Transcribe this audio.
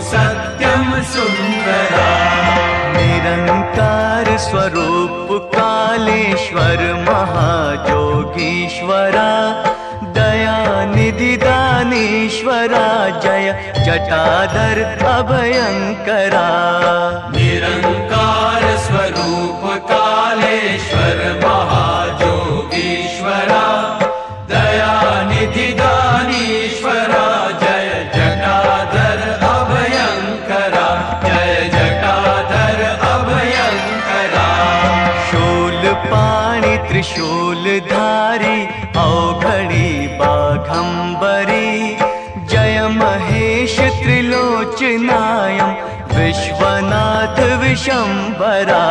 सत्यं सुन्दरा। निरंकार स्वरूप कालेश्वर महाजोगीश्वरा, दयानिधि दानीश्वरा, जय जटाधर अभयंकरा। निरंकार स्वरूप कालेश्वर महाजोगीश्वरा, दयानिधि दानीश्वरा, जय जटाधर अभयंकरा, जय जटाधर अभयंकरा। शूलपाणि त्रिशूलधारी औघड़ी बाघंबरी, जय महेश त्रिलोचनायं विश्वनाथ विशंभरा।